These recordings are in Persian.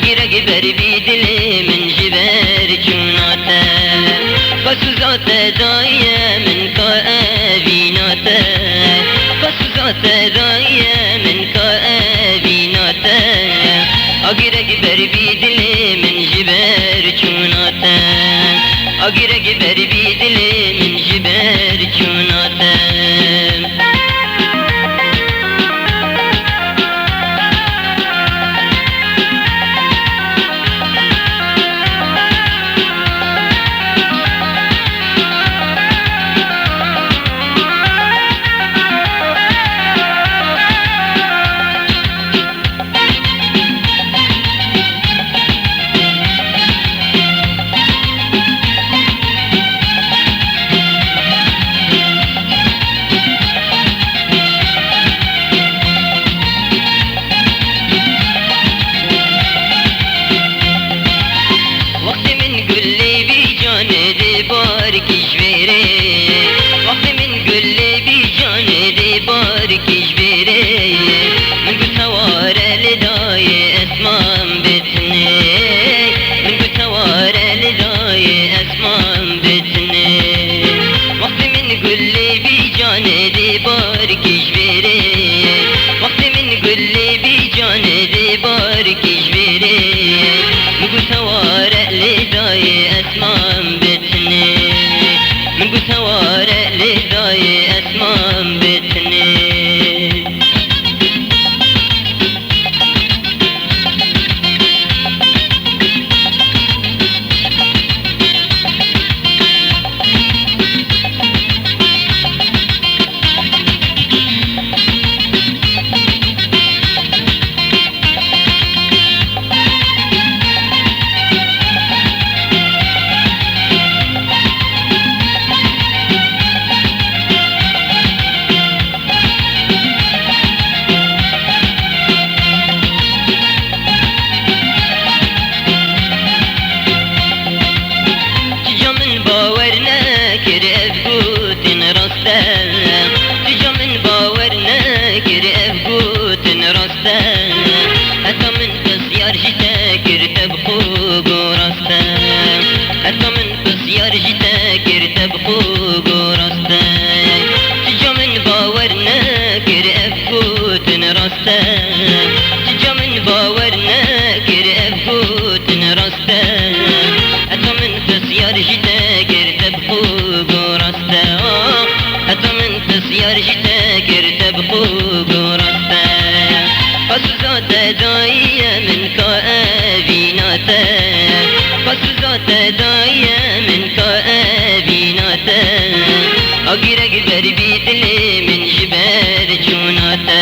اگرگ بر بی دل من جبر چوناتا بسوزات دایا من کا اویناتا بسوزات دایا من کا اویناتا اگرگ بر بی دل من جبر چوناتا اگرگ بر بی دل من جبر چوناتا وقت من قل لي بجان دي بارك جبيري من قلت سوار لداي اسمان بتني من قلت سوار لداي اسمان بتني وقت من قل لي بجان دي بارك جبيري وقت من قل لي بجان دي بارك جبيري من قلت سوار لداي اسمان بتني من قلت سوارع لداي اسمان بتني تجا من باورنا كرئب قوتن راستا حتى من تسيار جتا كرتب خوق وراستا حتى من تسيار جتا كرتب خوق وراستا تجا من باورنا كرئب قوتن راستا تجا من باورنا كرئب قوتن راستا حتى من تسيار جتا كرتب خوق وراستا حتى من تسيار جتا كرتب خوق وراستا قصوزات دايا من كابيناتا قصوزات دايا من كابيناتا اگرگ بر بی دل من جبر چوناتا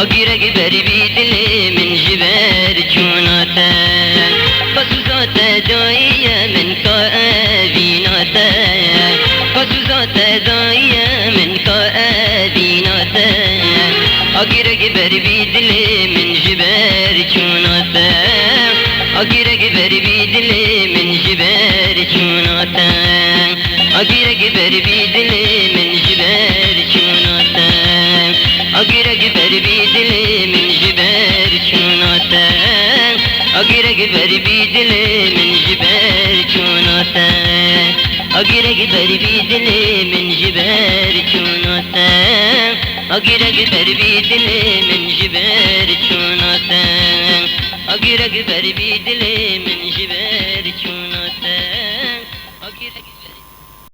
اگرگ بر بی دل من جبر چوناتا قصوزات دايا من كابيناتا قصوزات دايا من كابيناتا اگرگ بر بی دل من جبر چوناتا اگرگ بر بی دل من جبر چوناتا اگرگ بر بی دل من جبر چوناتا اگرگ بر بی دل من جبر چوناتا اگرگ بر بی دل من جبر چوناتا اگرگ بر بی دل من جبر چوناتا اگرگ بر بی دل من جبر چوناتا اگرگ بر بی دل من جبر